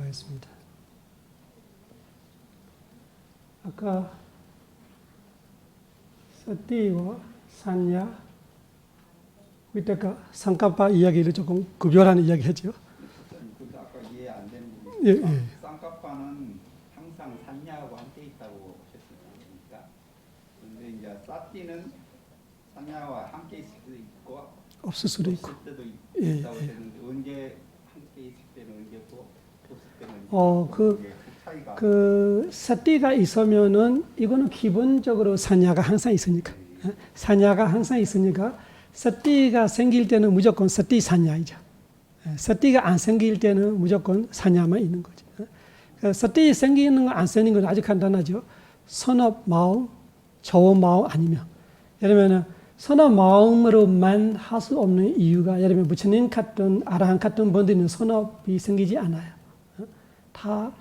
하겠습니다. 아까 사티와 산야, 위태가 상가파 이야기를 조금 구별하는 이야기 했죠. 근데 아까 이해 안 되는 예, 부분이 예. 쌍꺼파는 항상 산야하고 함께 있다고 하셨으니까 근데 이제 사티는 산야와 함께 있을 수도 있고 없을 수도 있고. 없을 때도 예, 있다고 예. 했는데 언제 함께 있을 때는 언제고 없을 때는 그 차이가 사티가 있으면은 이거는 기본적으로 산야가 항상 있으니까. 산야가 항상 있으니까 사티가 생길 때는 무조건 사티 산야이죠. 사티가 안 생길 때는 무조건 산야만 있는 거죠. 사티 생기는 거 안 생기는 건 아주 간단하죠. 선업 마음, 저어 마음 아니면 예를 들면 선업 마음으로만 할 수 없는 이유가 예를 들면 부처님 같은 아라한 같은 분들은 선업이 생기지 않아요. 다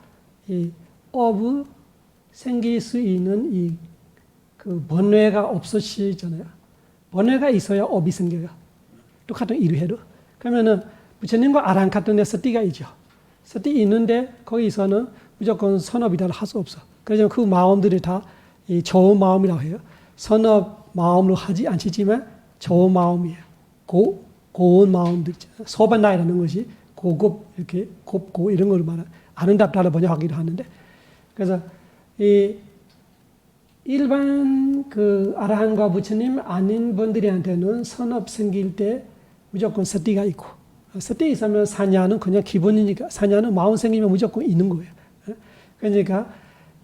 이 업이 생길 수 있는 그 번뇌가 없으시잖아요. 번뇌가 있어야 업이 생겨요. 똑같은 이류해도. 그러면은 부처님과 아라한 같은 데 서띠가 있죠. 서띠 있는데 거기서는 무조건 선업이다를 할 수 없어. 그래서 그 마음들이 다 이 저어 마음이라고 해요. 선업 마음으로 하지 않지만 저어 마음이에요. 고운 마음들. 소반나이라는 것이 고급 이렇게 곱고 이런 걸 말하는 아름답다를 번역하기도 하는데 그래서 이 일반 그 아라한과 부처님 아닌 분들한테는 선업 생길 때 무조건 서띠가 있고 서띠 있으면 산야는 그냥 기본이니까 산야는 마음 생기면 무조건 있는 거예요. 그러니까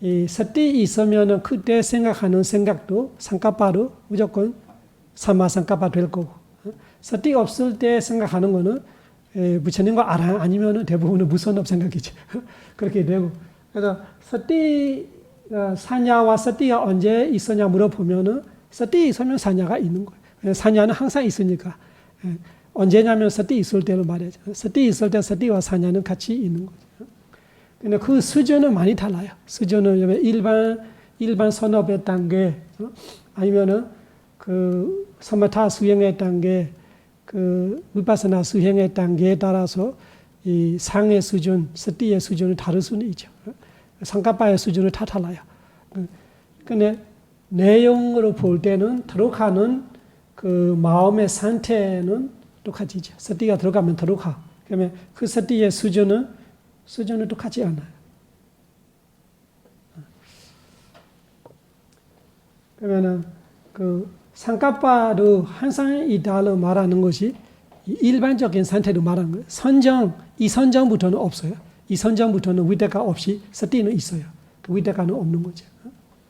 이 서띠 있으면은 그때 생각하는 생각도 상가파로 무조건 삼마상가파 될 거고 서띠 없을 때 생각하는 거는 부처님과 아라한 아니면은 대부분은 무선업 생각이죠. 그렇게 되고 그래서 서띠 산야와 서띠가 언제 있었냐 물어보면은 서띠 있으면 산야가 있는 거예요. 산야는 항상 있으니까 언제냐면 서띠 있을 때로 말이죠. 서띠 있을 때 서띠와 산야는 같이 있는 거죠. 근데 그 수준은 많이 달라요. 수준은 일반 선업의 단계 아니면은 그 서마타 수행의 단계 그 위파스나 수행의 단계에 따라서 이 상의 수준, 서띠의 수준이 다를 수는 있죠. 상가파의 수준은 다 달라요. 근데 내용으로 볼 때는 들어가는 그 마음의 상태는 똑같이죠. 서띠가 들어가면 들어가. 그러면 그 서띠의 수준은 똑같지 않아요. 그러면은 그 상가파로 항상 이다로 말하는 것이 일반적인 상태로 말하는 거예요. 이선정부터는 없어요. 이선정부터는 위대가 없이 서띠는 있어요. 그 위대가는 없는 거죠.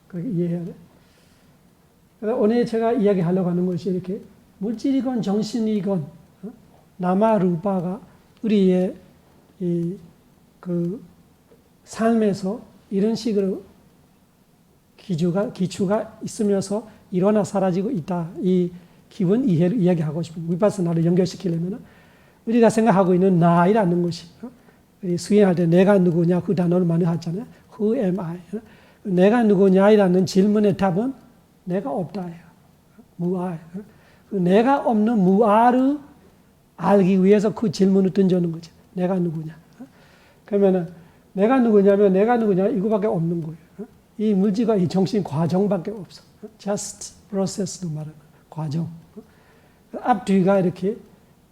그렇게 이해해야 돼. 그래서 오늘 제가 이야기하려고 하는 것이 이렇게 물질이건 정신이건 나마 루파가 우리의 그 삶에서 이런 식으로 기초가 있으면서 일어나 사라지고 있다. 이 기본 이해를 이야기하고 싶은 위파스나를 연결시키려면 우리가 생각하고 있는 나이라는 것이 우리 수행할 때 내가 누구냐 그 단어를 많이 하잖아요. Who am I? 내가 누구냐라는 질문의 답은 내가 없다예요. 무아. 내가 없는 무아를 알기 위해서 그 질문을 던져는 거죠. 내가 누구냐? 그러면은 내가 누구냐 이거밖에 없는 거예요. 이 물질과 이 정신 과정밖에 없어. Just process로 말하는 과정. 앞뒤가 이렇게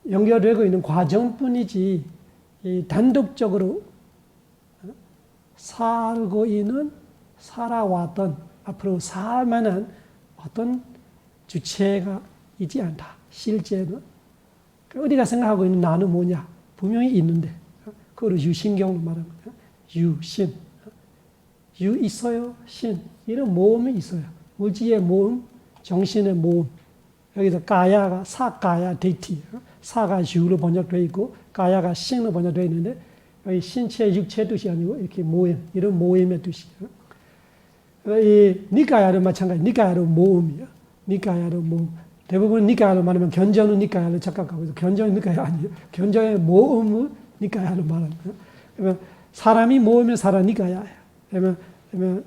연결되고 있는 과정뿐이지 이 단독적으로 살아왔던 앞으로 살만한 어떤 주체가 있지 않다. 실제는 우리가 생각하고 있는 나는 뭐냐? 분명히 있는데 그걸 유신경으로 말하는 거예요. 유신. 유 있어요. 신. 이런 모음이 있어요. 물질의 모음, 정신의 모음. 여기서 가야가 사가야 데이티. 사가 유로 번역되어 있고 가야가 신으로 번역되어 있는데 여기 신체, 육체 뜻이 아니고 이렇게 모임, 이런 모임의 뜻이에요. 이 니까야도 마찬가지. 니까야도 모음이에요. 니까야도 모음. 대부분 니까야로 말하면 견전은 니까야로 착각하고 있어. 견전은 니까야 아니에요. 견전의 모음을 니까야로 말하는 거예요. 그러면 사람이 모으면 사람 니까야예요. 그러면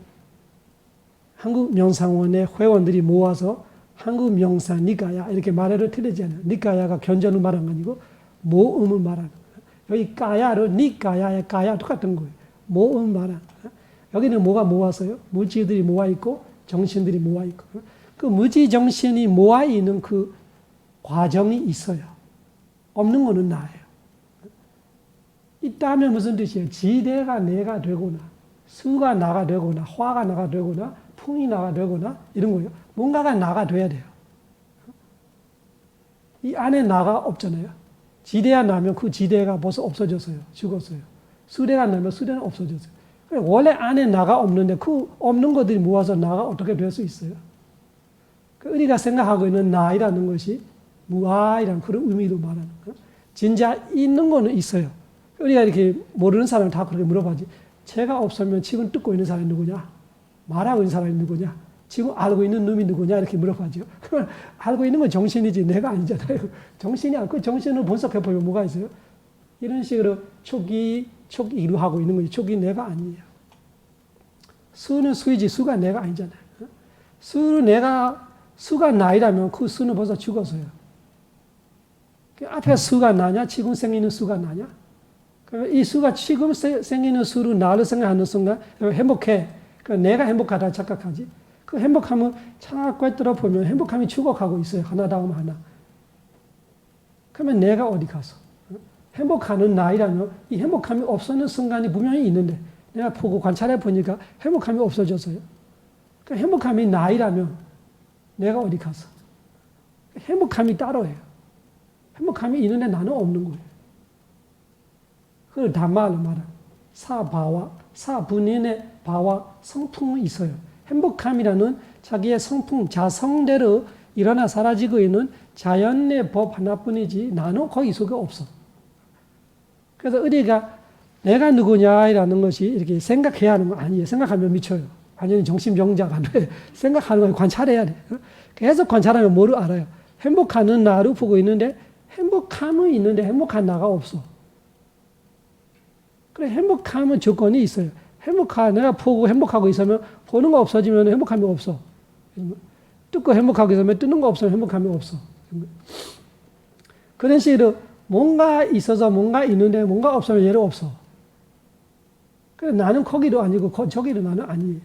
한국 명상원의 회원들이 모아서 한국 명상 니까야 이렇게 말해도 틀리지 않아요. 니까야가 견전을 말하는 거 아니고 모음을 말하는 거예요. 여기 가야로 니가야의 가야 똑같은 거예요. 모음 말한. 여기는 뭐가 모아서요? 물질들이 모아 있고 정신들이 모아 있고 그 무지 정신이 모아 있는 그 과정이 있어요. 없는 거는 나예요. 있다면 무슨 뜻이에요? 지대가 내가 되거나 수가 나가 되거나 화가 나가 되거나 풍이 나가 되거나 이런 거예요. 뭔가가 나가 돼야 돼요. 이 안에 나가 없잖아요. 지대가 나면 그 지대가 벌써 없어졌어요. 죽었어요. 수대가 나면 수대는 없어졌어요. 원래 안에 나가 없는데 그 없는 것들이 모아서 나가 어떻게 될 수 있어요? 우리가 생각하고 있는 나이라는 것이 무아이라는 그런 의미로 말하는 거예요. 진짜 있는 거는 있어요. 우리가 이렇게 모르는 사람을 다 그렇게 물어봐지. 제가 없으면 지금 듣고 있는 사람이 누구냐? 말하고 있는 사람이 누구냐? 지금 알고 있는 놈이 누구냐? 이렇게 물어봐죠. 알고 있는 건 정신이지 내가 아니잖아요. 정신이 그 정신을 분석해보면 뭐가 있어요? 이런 식으로 촉이로 하고 있는 거지. 촉이 내가 아니에요. 수는 수이지 수가 내가 아니잖아요. 수가 나이라면 그 수는 벌써 죽었어요. 앞에 수가 나냐? 지금 생기는 수가 나냐? 이 수가 지금 생기는 수로 나를 생각하는 순간 행복해. 내가 행복하다 착각하지. 그 행복함을 자꾸 들어보면 행복함이 죽어가고 있어요. 하나 다음 하나. 그러면 내가 어디 가서? 행복하는 나이라면 이 행복함이 없어지는 순간이 분명히 있는데 내가 보고 관찰해 보니까 행복함이 없어졌어요. 그 행복함이 나이라면 내가 어디 가서? 행복함이 따로예요. 행복함이 있는데 나는 없는 거예요. 그걸 담마를 말하. 사바와 사분인의 바와 성품이 있어요. 행복함이라는 자기의 성품, 자성대로 일어나 사라지고 있는 자연의 법 하나뿐이지 나는 거기 속에 없어. 그래서 우리가 내가 누구냐라는 것이 이렇게 생각해야 하는 거 아니에요. 생각하면 미쳐요. 완전히 정신병자가 돼. 생각하는 걸 관찰해야 돼. 계속 관찰하면 뭐를 알아요? 행복하는 나를 보고 있는데 행복함은 있는데 행복한 나가 없어. 그래 행복함은 조건이 있어요. 내가 보고 행복하고 있으면 보는 거 없어지면 행복함이 없어. 듣고 행복하고 있으면 듣는 거 없으면 행복함이 없어. 그런 식으로 뭔가 있어서 뭔가 있는데 뭔가 없으면 얘는 없어. 그래 나는 거기도 아니고 저기도 나는 아니에요.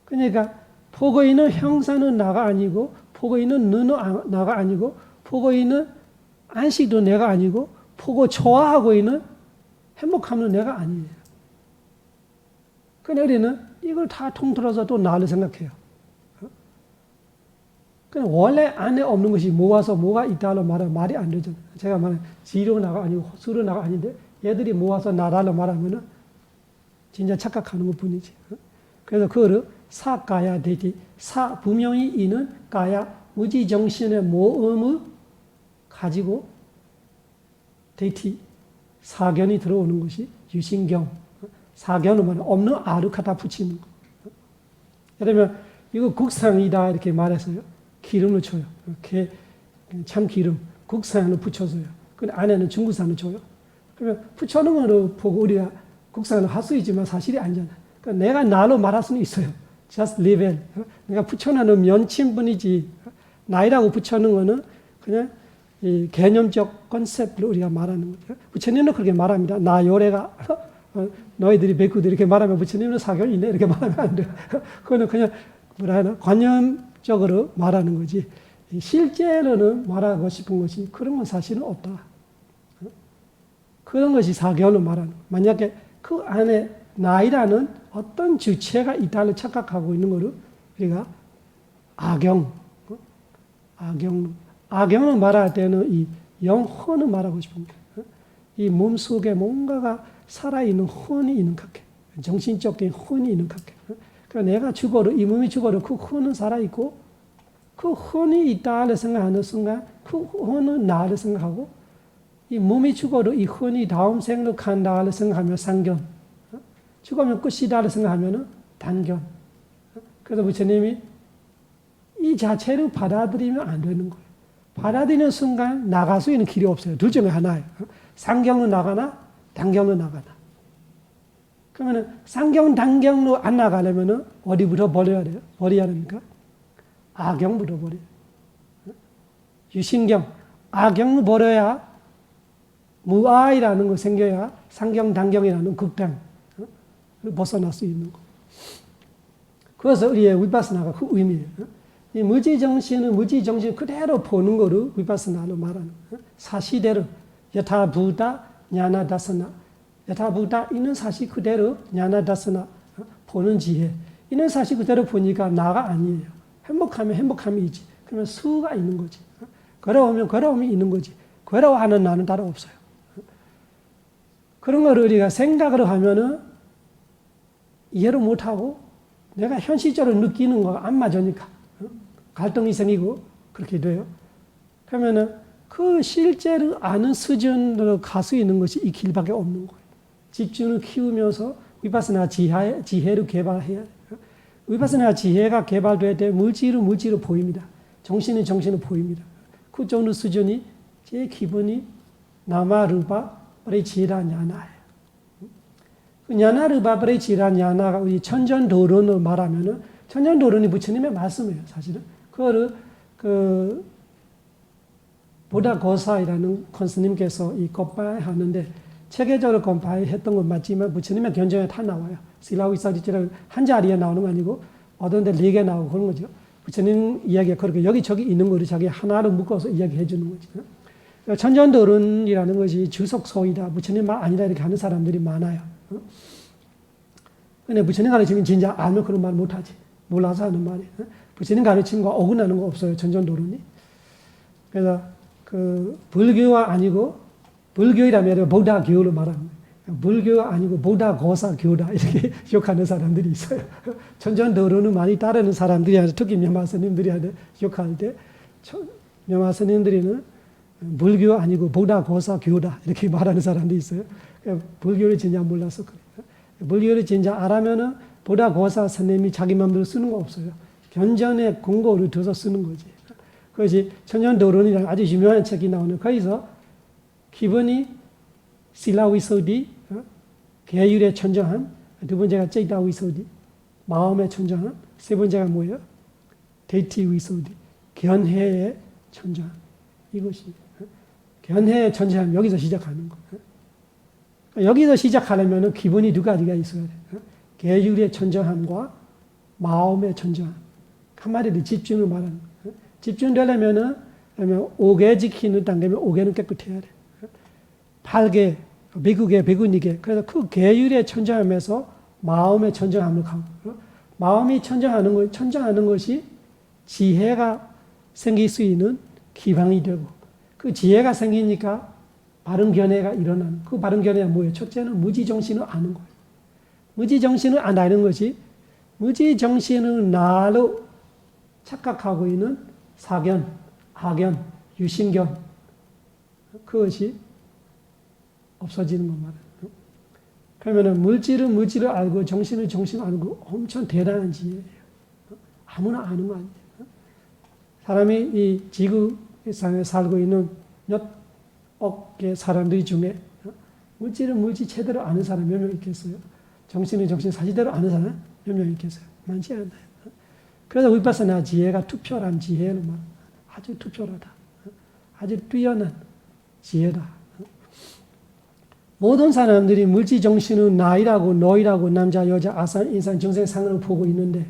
그러니까 보고 있는 형사는 나가 아니고 보고 있는 눈은 나가 아니고 보고 있는 안식도 내가 아니고 보고 좋아하고 있는 행복함은 내가 아니에요. 그런데 우리는 이걸 다 통틀어서 또 나를 생각해요. 원래 안에 없는 것이 모아서 뭐가 있다로 말하면 말이 안 되잖아요. 제가 말한 지로 나가 아니고 수로 나가 아닌데 얘들이 모아서 나라로 말하면은 진짜 착각하는 것 뿐이지. 그래서 그거를 사가야 되지. 분명히 이는 가야 무지정신의 모음을 가지고 데이티 사견이 들어오는 것이 유신경. 사견은 말하면 없는 아를 갖다 붙이는 거. 예를 들면 이거 국상이다 이렇게 말해서요. 기름을 쳐요. 이렇게 참기름, 국산을 붙여서요. 그 안에는 중국산을 줘요. 그러면 붙여놓은 거로 보고 우리가 국산을 할 수 있지만 사실이 아니잖아요. 그러니까 내가 나로 말할 수는 있어요. just live it. 내가 붙여놓은 면침뿐이지. 나이라고 붙여놓은 거는 그냥 이 개념적 컨셉으로 우리가 말하는 거죠. 부처님은 그렇게 말합니다. 나 요래가 너희들이 백구들이 이렇게 말하면 부처님은 사견이 있네 이렇게 말하면 안 돼요. 그거는 그냥 뭐라 하나 관념적으로 말하는 거지. 실제로는 말하고 싶은 것이 그런 건 사실은 없다. 그런 것이 사견을 말하는 거예요. 만약에 그 안에 나이라는 어떤 주체가 있다를 착각하고 있는 거를 우리가 악영을 말할 때는 이 영혼을 말하고 싶은 거예요. 이 몸 속에 뭔가가 살아있는 혼이 있는 각해. 정신적인 혼이 있는 각해. 그러니까 내가 죽어도, 이 몸이 죽어도 그 혼은 살아있고, 그 혼이 있다를 생각하는 순간, 그 혼은 나를 생각하고, 이 몸이 죽어도 이 혼이 다음 생으로 간다를 생각하면 상견. 죽으면 끝이다를 생각하면 단견. 그래서 부처님이 이 자체를 받아들이면 안 되는 거예요. 받아들이는 순간 나갈 수 있는 길이 없어요. 둘 중에 하나예요. 상경로 나가나 단경로 나가나. 그러면 상경 단경로 안 나가려면 어디부터 버려야 돼요? 버려야 됩니까? 악경부터 버려요. 유신경. 악경을 버려야 무아이라는 거 생겨야 상경단경이라는 극단을 벗어날 수 있는 거. 그래서 우리의 위파스나가 그 의미예요. 이 무지정신은 무지정신 그대로 보는 거를 위파스나로 말하는 거예요. 사시대로 여타부다 냐나다스나, 여타부다 있는 사실 그대로 냐나다스나 보는 지혜. 있는 사실 그대로 보니까 나가 아니에요. 행복하면 행복함이지. 그러면 수가 있는 거지. 괴로우면 괴로움이 있는 거지. 괴로워하는 나는 따로 없어요. 그런 거를 우리가 생각으로 하면은 이해를 못하고 내가 현실적으로 느끼는 거가 안 맞으니까 갈등이 생기고 그렇게 돼요. 그러면은 그 실제로 아는 수준으로 갈 수 있는 것이 이 길밖에 없는 거예요. 집중을 키우면서 위파스나 지혜를 개발해야 돼요. 위파스나 지혜가 개발될 때 물질은 물질로 보입니다. 정신은 정신으로 보입니다. 그 정도 수준이 제 기본이 나마루파 브레치라 냐나예요. 그 냐나루파 브레치라 냐나가 우리 천전도론을 말하면은 천전도론이 부처님의 말씀이에요. 사실은 그거를 그 보다고사이라는 권스님께서 이 겉바이 하는데 체계적으로 겉바이 했던 건 맞지만 부처님의 견정에 다 나와요. 실라위사지처럼 한 자리에 나오는 거 아니고 어떤 데 4개 나오고 그런 거죠. 부처님 이야기가 그렇게 여기저기 있는 거를 자기 하나로 묶어서 이야기해 주는 거죠. 천전도론이라는 것이 주석소이다. 부처님 말 아니다 이렇게 하는 사람들이 많아요. 근데 부처님 가르치면 진짜 알면 그런 말 못하지. 몰라서 하는 말이에요. 부처님 가르침과 어긋나는 거 없어요. 천전도론이. 그래서 그 불교가 아니고 불교이라면 보다교로 말하는 거예요. 불교가 아니고 보다고사교다 이렇게 욕하는 사람들이 있어요. 천전도론을 많이 따르는 사람들이 특히 명화 스님들이 욕할 때 명화 스님들이는 불교 아니고 보다고사교다 이렇게 말하는 사람들이 있어요. 불교를 진짜 몰라서 그래요. 불교를 진짜 알아면은 보다고사 스님이 자기 마음대로 쓰는 거 없어요. 견전의 공고를 둬서 쓰는 거지. 그것이 천전도론이라는 아주 유명한 책이 나오는 거기서 기본이 실라위소디, 계율의 천정함, 두 번째가 째이다위소디, 마음의 천정함, 세 번째가 뭐예요? 데이티위소디, 견해의 천정함. 이것이 견해의 천정함 여기서 시작하는 거. 여기서 시작하려면 기본이 두 가지가 있어야 돼요. 계율의 천정함과 마음의 천정함. 한마디로 집중을 말하는 거예요. 집중되려면은 5개 지키는 단계면 5개는 깨끗해야 돼요. 8개, 비구개, 비구니개. 그래서 그 계율의 천정함에서 마음의 천정함을 가고, 마음이 천정하는 것이 지혜가 생길 수 있는 기반이 되고, 그 지혜가 생기니까 바른 견해가 일어나는. 그 바른 견해가 뭐예요? 첫째는 무지정신을 아는 거예요. 무지정신을 안다는 것이 무지정신을 나로 착각하고 있는 사견, 악견, 유심견 그것이 없어지는 것 말이에요. 그러면 물질은 물질을 알고 정신은 정신을 알고 엄청 대단한 지혜예요. 아무나 아는 거 아니에요. 사람이 이 지구상에 살고 있는 몇 억의 사람들 중에 물질은 물질 제대로 아는 사람 몇 명 있겠어요? 정신은 정신 사실대로 아는 사람 몇 명 있겠어요? 많지 않아요. 그래서 위파스나 지혜가 투표란 지혜는 아주 투표하다. 아주 뛰어난 지혜다. 모든 사람들이 물질정신은 나이라고 너희라고 남자 여자 아산 인산 정생상을 보고 있는데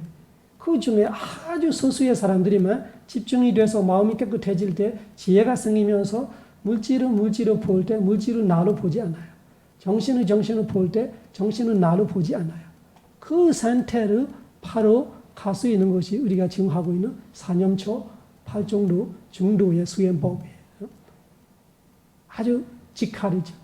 그 중에 아주 소수의 사람들이만 집중이 돼서 마음이 깨끗해질 때 지혜가 생기면서 물질은 물질을 볼 때 물질은 나로 보지 않아요. 정신은 정신을 볼 때 정신은 나로 보지 않아요. 그 상태를 바로 갈 수 있는 것이 우리가 지금 하고 있는 사념초 8종도 중도의 수행법이에요. 아주 직할이죠.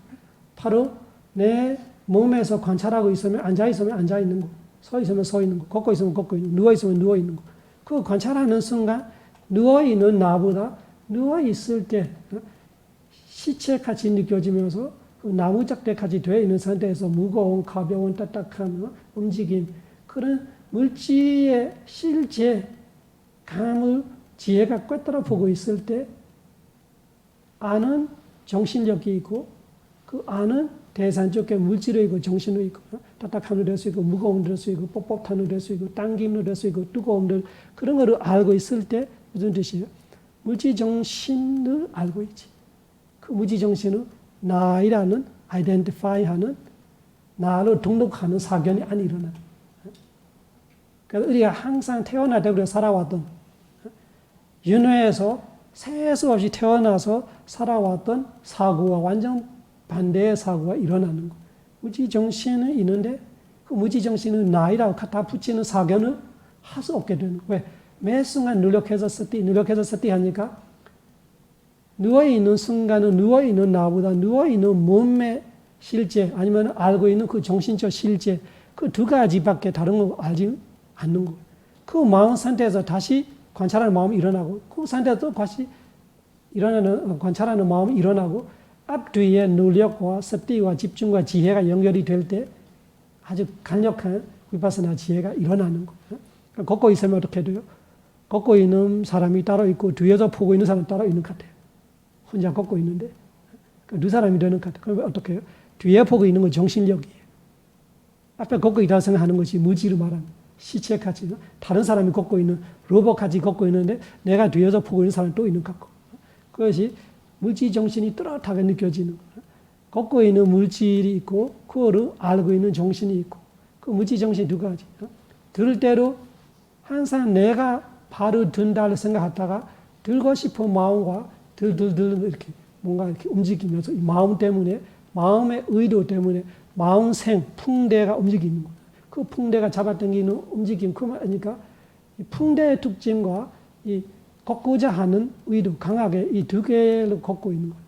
바로 내 몸에서 관찰하고 있으면 앉아있으면 앉아있는 거, 서있으면 서있는 거, 걷고 있으면 걷고 있는 거, 누워있으면 누워있는 거. 그 관찰하는 순간 누워있는 나보다 누워있을 때 시체같이 느껴지면서 그 나무짝대같이 되어 있는 상태에서 무거운, 가벼운, 딱딱한 움직임, 그런 물질의 실제 감을 지혜가 꿰뚫어 보고 있을 때 아는 정신력이 있고 그 아는 대산적인 물질로 있고 정신로 있고 딱딱함도 될 수 있고 무거움도 될 수 있고 뻣뻣함도 될 수 있고 당김도 될 수 있고 뜨거움도 그런 거를 알고 있을 때 무슨 뜻이에요? 물질 정신을 알고 있지. 그 물질 정신을 나이라는 아이덴티파이하는 나로 등록하는 사견이 안 일어나는. 그래서 우리가 항상 태어날 때 우리가 살아왔던 윤회에서 세수 없이 태어나서 살아왔던 사고와 완전 반대의 사고가 일어나는 거. 무지정신은 있는데 그 무지정신은 나이라고 갖다 붙이는 사견을 할 수 없게 되는 거예요. 왜? 매 순간 노력해서 스티 하니까 누워있는 순간은 누워있는 나보다 누워있는 몸의 실제 아니면 알고 있는 그 정신적 실제 그 두 가지밖에 다른 거 알지 않는 거예요. 그 마음 상태에서 다시 관찰하는 마음이 일어나고 그 상태에서 또 다시 관찰하는 마음이 일어나고 앞뒤의 노력과 스티와 집중과 지혜가 연결이 될 때 아주 강력한 위파스나 지혜가 일어나는 거예요. 걷고 있으면 어떻게 돼요? 걷고 있는 사람이 따로 있고 뒤에서 보고 있는 사람이 따로 있는 것 같아요. 혼자 걷고 있는데 두 사람이 되는 것 같아요. 그러면 어떻게 해요? 뒤에 보고 있는 건 정신력이에요. 앞에 걷고 있다고 생각하는 것이 무지로 말하는 시체같이 다른 사람이 걷고 있는 로봇같이 걷고 있는데 내가 뒤에서 보고 있는 사람이 또 있는 것 같고 그것이 물질 정신이 뚜렷하게 느껴지는 거예요. 걷고 있는 물질이 있고 그거를 알고 있는 정신이 있고 그 물질 정신이 두 가지. 들 때로 항상 내가 바로 든다를 생각하다가 들고 싶은 마음과 들들들 이렇게 뭔가 이렇게 움직이면서 이 마음 때문에 마음의 의도 때문에 마음생 풍대가 움직이는 거예요. 그 풍대가 잡아당기는 움직임 그러니까 이 풍대의 특징과 이 걷고자 하는 의도 강하게 이 두 개를 걷고 있는 거예요.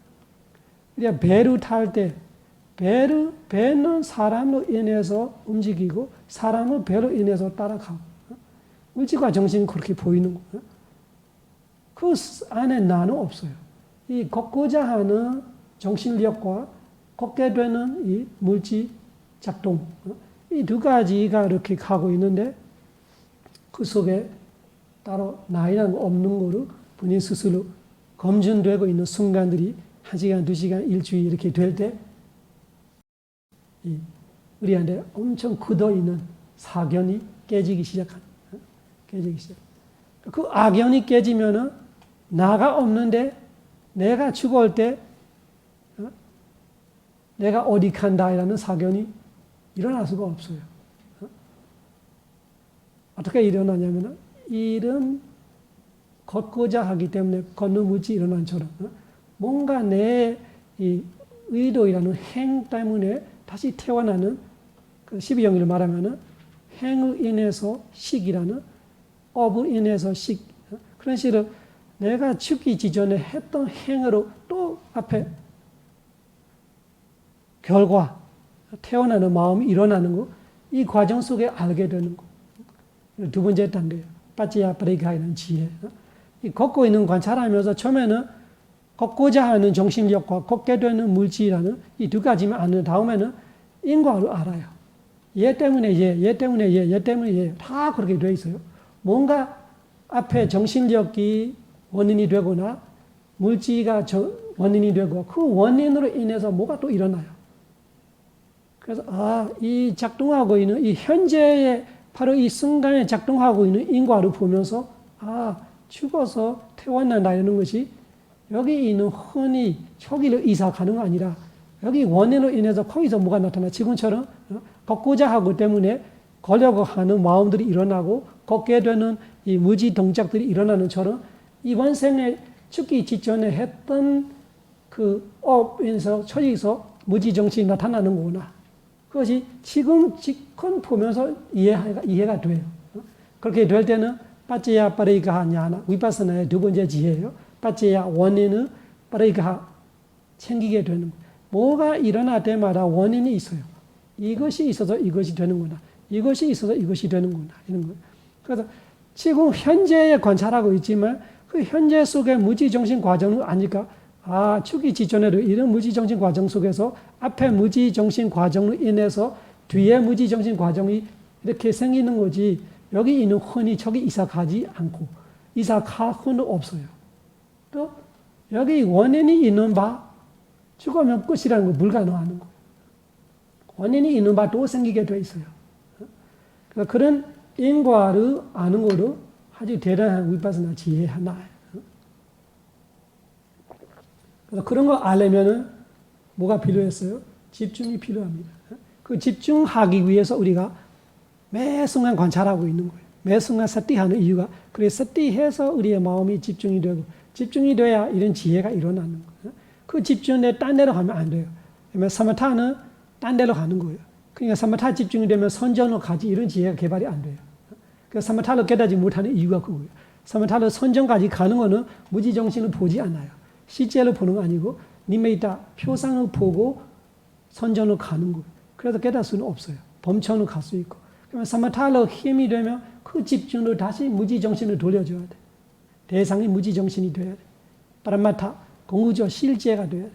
그러니까 배를 탈 때 배는 사람으로 인해서 움직이고 사람은 배로 인해서 따라가고 물질과 정신이 그렇게 보이는 거예요. 그 안에 나는 없어요. 이 걷고자 하는 정신력과 걷게 되는 이 물질 작동 이 두 가지가 이렇게 가고 있는데 그 속에 따로 나이라는 거 없는 거로 본인 스스로 검증되고 있는 순간들이 1시간, 2시간, 일주일 이렇게 될 때 우리한테 엄청 굳어있는 사견이 깨지기 시작합니다. 그 악연이 깨지면은 나가 없는데 내가 죽을 때 내가 어디 간다라는 사견이 일어날 수가 없어요. 어떻게 일어나냐면은 일은 걷고자 하기 때문에 걷는 물질이 일어난 처럼 뭔가 내 이 의도이라는 행 때문에 다시 태어나는 그 12영리를 말하면은 행을 인해서 식이라는 업을 인해서 식 그런 식으로 내가 죽기 직전에 했던 행으로 또 앞에 결과 태어나는 마음이 일어나는 거 이 과정 속에 알게 되는 거. 두 번째 단계예요. 빠찌야 브레이크하는 지혜. 이 걷고 있는 관찰하면서 처음에는 걷고자 하는 정신력과 걷게 되는 물질이라는 이 두 가지만 아는 다음에는 인과를 알아요. 얘 때문에 얘 때문에 얘 때문에 얘 다 그렇게 돼 있어요. 뭔가 앞에 정신력이 원인이 되거나 물질가 원인이 되고 그 원인으로 인해서 뭐가 또 일어나요. 그래서 이 작동하고 있는 이 현재의 바로 이 순간에 작동하고 있는 인과를 보면서 죽어서 태어난다 이런 것이 여기 있는 흔히 초기로 이사 가는 거 아니라 여기 원인으로 인해서 거기서 뭐가 나타나 지금처럼 걷고자 하고 때문에 걸려고 하는 마음들이 일어나고 걷게 되는 이 무지 동작들이 일어나는 처럼 이번 생에 죽기 직전에 했던 그 업에서 처지에서 무지 정신이 나타나는 거구나. 그것이 지금 직권 보면서 이해가 돼요. 그렇게 될 때는 빠찌야 빠레이가하 냐나 위파스나의 두 번째 지혜예요. 빠찌야 원인은 빠레이가하 챙기게 되는 거예요. 뭐가 일어날 때마다 원인이 있어요. 이것이 있어서 이것이 되는구나. 이것이 있어서 이것이 되는구나. 이런 거예요. 그래서 지금 현재에 관찰하고 있지만 그 현재 속의 무지정신 과정은 아니까 죽기 직전에도 이런 무지정신 과정 속에서 앞에 무지정신 과정으로 인해서 뒤에 무지정신 과정이 이렇게 생기는 거지 여기 있는 흔히 저기 이사가지 않고 이사갈 흔은 없어요. 또 여기 원인이 있는 바 죽으면 끝이라는 거 불가능하는 거예요. 원인이 있는 바 또 생기게 돼 있어요. 그러니까 그런 인과를 아는 거로 아주 대단한 위파스나 지혜 하나예요. 그래서 그런 거 알려면은 뭐가 필요했어요? 집중이 필요합니다. 그 집중하기 위해서 우리가 매 순간 관찰하고 있는 거예요. 매 순간 사티하는 이유가 그래서 사티해서 우리의 마음이 집중이 되고 집중이 돼야 이런 지혜가 일어나는 거예요. 그 집중에 딴 데로 가면 안 돼요. 그러면 사마타는 딴 데로 가는 거예요. 그러니까 사마타 집중이 되면 선정으로 가지 이런 지혜가 개발이 안 돼요. 그래서 사마타로 깨닫지 못하는 이유가 그거예요. 사마타로 선정까지 가는 거는 무지정신을 보지 않아요. 실제로 보는 거 아니고 니메이타 표상을 보고 선정으로 가는 거예요. 그래서 깨달을 수는 없어요. 범천으로 갈 수 있고. 그러면 사마타로 힘이 되면 그 집중을 다시 무지정신을 돌려줘야 돼. 대상이 무지정신이 돼야 돼. 파라마타, 공구조 실제가 돼야 돼.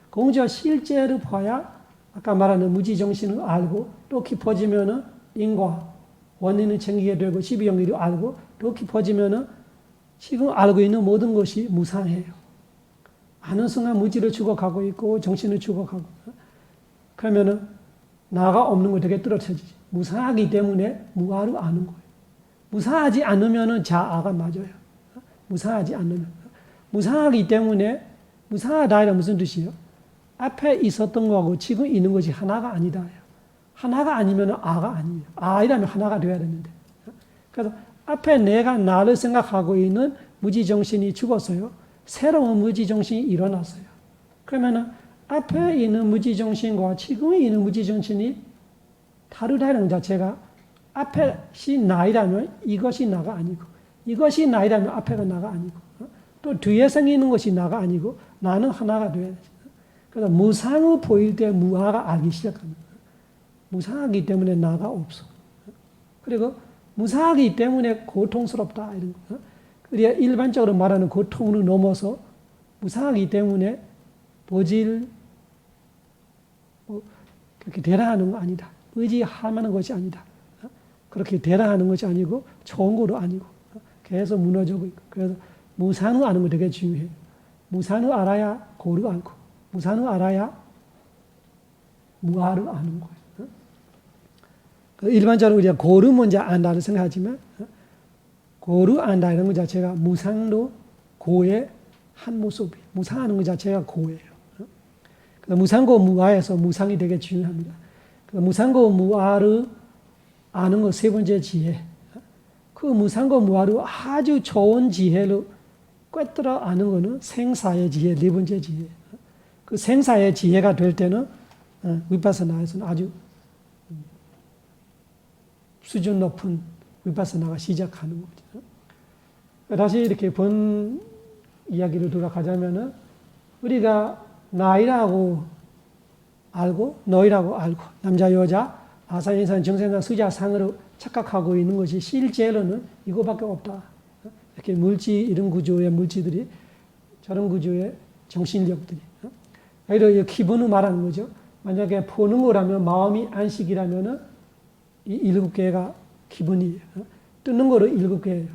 공구조 실제를 봐야 아까 말하는 무지정신을 알고 또 깊어지면은 인과, 원인을 챙기게 되고 시비연기를 알고 또 깊어지면은 지금 알고 있는 모든 것이 무상해요. 아는 순간 무지를 죽어가고 있고 정신을 죽어가고 그러면은 나가 없는 거 되게 뚜렷해지지. 무상하기 때문에 무아를 아는 거예요. 무상하지 않으면은 자아가 맞아요. 무상하지 않으면. 무상하기 때문에 무상하다는 무슨 뜻이에요? 앞에 있었던 거하고 지금 있는 것이 하나가 아니다. 하나가 아니면 아가 아니에요. 아이라면 하나가 돼야 되는데. 그래서 앞에 내가 나를 생각하고 있는 무지정신이 죽었어요. 새로운 무지정신이 일어났어요. 그러면은 앞에 있는 무지정신과 지금에 있는 무지정신이 다르다는 자체가 앞에시 나이라면 이것이 나가 아니고 이것이 나이라면 앞에가 나가 아니고 또 뒤에 생기는 것이 나가 아니고 나는 하나가 돼야 돼. 그래서 무상을 보일 때 무아가 알기 시작합니다. 무상하기 때문에 나가 없어. 그리고 무상하기 때문에 고통스럽다 이런 거. 우리가 일반적으로 말하는 고통을 넘어서 무상하기 때문에 보질 그렇게 대라하는 거 아니다. 의지할 만한 것이 아니다. 그렇게 대라하는 것이 아니고 좋은 거도 아니고 계속 무너지고 있고 그래서 무상을 아는 거 되게 중요해요. 무상을 알아야 고를 알고 무상을 알아야 무아를 아는 거예요. 일반적으로 우리가 고를 먼저 안다고 생각하지만 고를 안다는 것 자체가 무상도 고의 한 모습이에요. 무상하는 것 자체가 고예요. 무상고 무아에서 무상이 되게 중요합니다. 무상고 무아를 아는 것 세 번째 지혜. 그 무상고 무아를 아주 좋은 지혜로 꿰뚫어 아는 것은 생사의 지혜, 네 번째 지혜. 그 생사의 지혜가 될 때는 위파사나에서는 아주 수준 높은 위파사나가 시작하는 거죠. 다시 이렇게 본 이야기로 돌아가자면은 우리가 나이라고 알고 너희라고 알고 남자 여자 아사인산 정생산 수자상으로 착각하고 있는 것이 실제로는 이거밖에 없다. 이렇게 물질 이런 구조의 물질들이 저런 구조의 정신력들이 오히려 기분을 말하는 거죠. 만약에 보는 거라면 마음이 안식이라면은 이 7개가 기분이에요. 뜨는 거로 7개예요.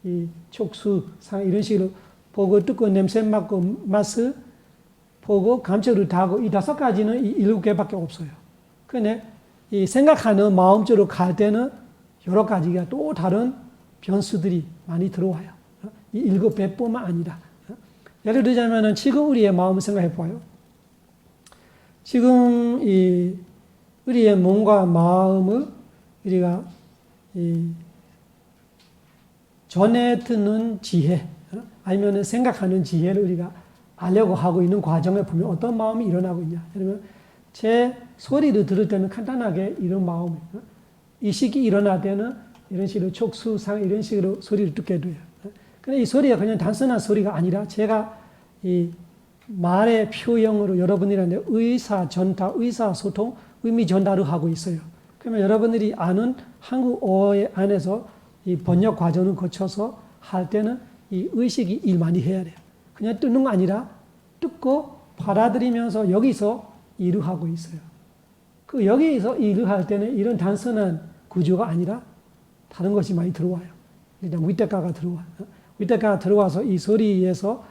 이 촉수 상 이런 식으로 보고 뜯고 냄새 맡고 맛을 보고 감촉을 다하고 이 5가지는 이 7개밖에 없어요. 근데 이 생각하는 마음적으로 갈 때는 여러 가지가 또 다른 변수들이 많이 들어와요. 이 7배뿐만 아니라. 예를 들자면은 지금 우리의 마음을 생각해 봐요. 지금 이 우리의 몸과 마음을 우리가 이 전에 듣는 지혜 아니면 생각하는 지혜를 우리가 알려고 하고 있는 과정에 보면 어떤 마음이 일어나고 있냐. 그러면 제 소리를 들을 때는 간단하게 이런 마음이에요. 이식이 일어날 때는 이런 식으로 촉수상 이런 식으로 소리를 듣게 돼요. 근데 이 소리가 그냥 단순한 소리가 아니라 제가 이 말의 표현으로 여러분들한테 의사전달, 의사소통, 의미 전달을 하고 있어요. 그러면 여러분들이 아는 한국어 안에서 이 번역 과정을 거쳐서 할 때는 이 의식이 일 많이 해야 돼요. 그냥 듣는 거 아니라 듣고 받아들이면서 여기서 일을 하고 있어요. 그 여기서 일을 할 때는 이런 단순한 구조가 아니라 다른 것이 많이 들어와요. 일단 위태가가 들어와요. 위태가가 들어와서 이 소리에서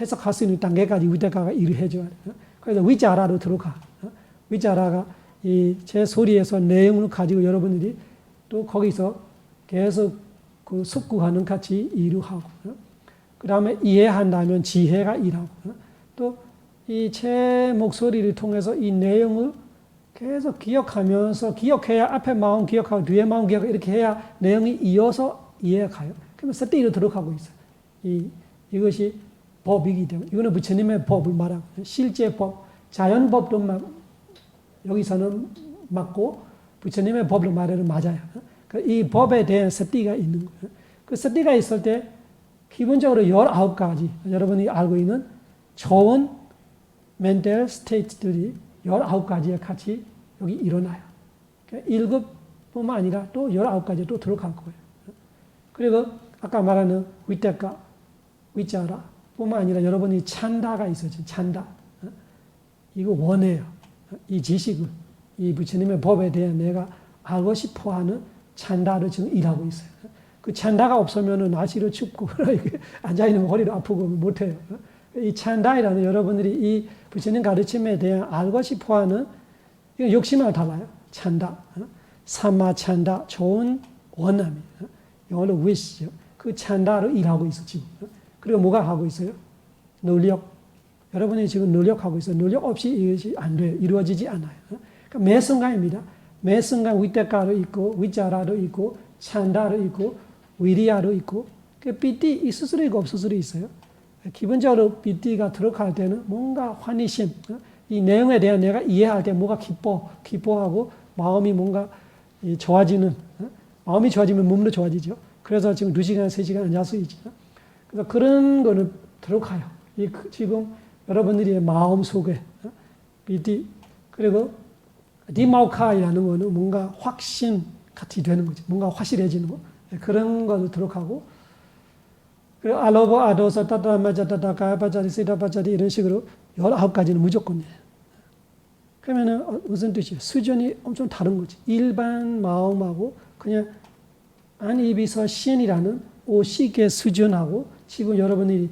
해석할 수 있는 단계까지 위태가가 일을 해줘야 돼요. 그래서 위자라로 들어가. 위자라가 이 제 소리에서 내용을 가지고 여러분들이 또 거기서 계속 그 숙구하는 같이 일을 하고, 그 다음에 이해한다면 지혜가 일하고, 또 이 제 목소리를 통해서 이 내용을 계속 기억하면서 기억해야 앞에 마음 기억하고 뒤에 마음 기억하고 이렇게 해야 내용이 이어서 이해가 가요. 그러면 스티로 들어가고 있어요. 이것이 법이기 때문에 이거는 부처님의 법을 말하고 실제 법, 자연법도 여기서는 맞고 부처님의 법으로 말하면 맞아요. 이 법에 대한 스티가 있는 거예요. 그 스티가 있을 때 기본적으로 19가지 여러분이 알고 있는 좋은 멘탈 스테이트들이 19가지에 같이 여기 일어나요. 1급뿐만 아니라 또 19가지 또 들어갈 거예요. 그리고 아까 말하는 위태가, 위자라 뿐만 아니라 여러분이 찬다가 있어요. 찬다. 이거 원해요. 이 지식을, 이 부처님의 법에 대해 내가 알고 싶어 하는 찬다를 지금 일하고 있어요. 그 찬다가 없으면 날씨로 춥고 앉아있는 허리도 아프고 못해요. 이 찬다이라는 여러분들이 이 부처님 가르침에 대한 알고 싶어 하는 욕심하고 달라요. 찬다. 사마 찬다. 좋은 원함이. 영어로 wish죠. 그 찬다를 일하고 있어, 지금. 그리고 뭐가 하고 있어요? 노력. 여러분이 지금 노력하고 있어요. 노력 없이 이것이 안 돼요. 이루어지지 않아요. 그러니까 매 순간입니다. 매 순간 위태가도 있고, 위자라도 있고, 찬다도 있고, 위리야도 있고, 그 삐띠 있을 수도 있고 없을 수도 있어요. 기본적으로 삐띠가 들어갈 때는 뭔가 환희심, 이 내용에 대한 내가 이해할 때 뭐가 기뻐하고 마음이 뭔가 좋아지는, 마음이 좋아지면 몸도 좋아지죠. 그래서 지금 2시간, 3시간 앉을 수 있죠. 그래서 그런 거는 들어가요. 지금 여러분들의 마음 속에 삐띠, 그리고 디마우카이라는 거는 뭔가 확신 같이 되는 거죠. 뭔가 확실해지는 거. 그런 것도 들어가고, 그리고 알로버, 아도사, 따따, 마자, 따따, 가야바자리, 시다바자리 이런 식으로 19가지는 무조건이에요. 그러면은 무슨 뜻이에요? 수준이 엄청 다른 거지. 일반 마음하고 그냥 안이비서 신이라는 오식의 수준하고 지금 여러분이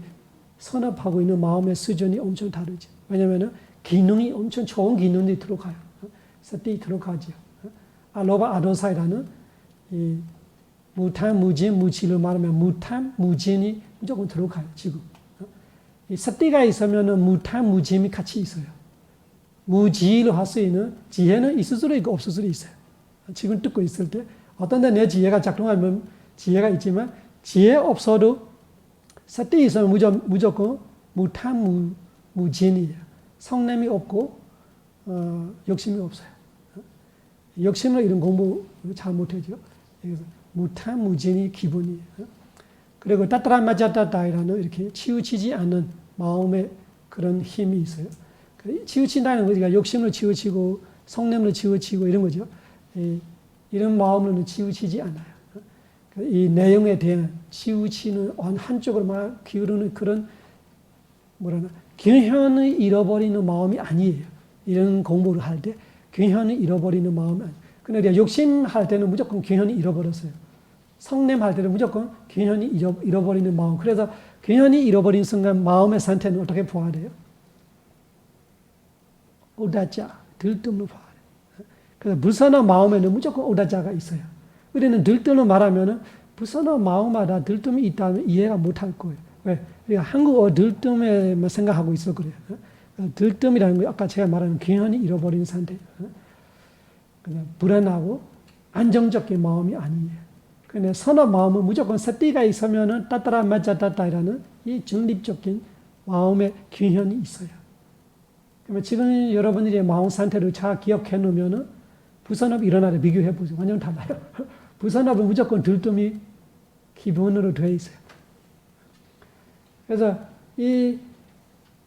선업하고 있는 마음의 수준이 엄청 다르죠. 왜냐면은 기능이 엄청 좋은 기능이 들어가요. 스티 들어가죠. 알로바, 아도사이라는 이 무탐, 무진, 무치를 말하면 무탐, 무진이 무조건 들어가요, 지금. 이 스티가 있으면 무탐, 무진이 같이 있어요. 무지로 할 수 있는 지혜는 있을 수도 있고 없을 수도 있어요. 지금 듣고 있을 때 어떤 데 내 지혜가 작동하면 지혜가 있지만 지혜 없어도 스티 있으면 무조건 무탐, 무진이에요. 성냄이 없고 욕심이 없어요. 욕심으로 이런 공부 잘 못하죠. 그래서 무탐, 무진이 기본이에요. 그리고 따따라마자따따이라는 이렇게 치우치지 않는 마음의 그런 힘이 있어요. 치우친다는 거가 욕심을 치우치고 성냄을 치우치고 이런 거죠. 이런 마음으로는 치우치지 않아요. 이 내용에 대한 치우치는 한쪽으로만 기울이는 그런 균현을 잃어버리는 마음이 아니에요. 이런 공부를 할 때 균현을 잃어버리는 마음이 아니에요. 근데 욕심할 때는 무조건 균현이 잃어버렸어요. 성냄할 때는 무조건 균현이 잃어버리는 마음. 그래서 균현이 잃어버린 순간 마음의 상태는 어떻게 보아야 돼요? 오다자, 들뜸으로 봐야 돼요. 그래서 불선한 마음에는 무조건 오다자가 있어요. 우리는 들뜸을 말하면은 불선한 마음마다 들뜸이 있다면 이해가 못할 거예요. 왜? 우리가 한국어 들뜸에만 생각하고 있어 그래요. 들뜸이라는 거 아까 제가 말하는 균현이 잃어버린 상태. 불안하고 안정적인 마음이 아니에요. 근데 선한 마음은 무조건 스티가 있으면은 따따라 마자따따이라는 이 중립적인 마음의 균현이 있어요. 그러면 지금 여러분들의 마음 상태를 잘 기억해 놓으면은 부선업 일어나를 비교해 보세요. 완전 달라요. 부선업은 무조건 들뜸이 기본으로 되어 있어요. 그래서 이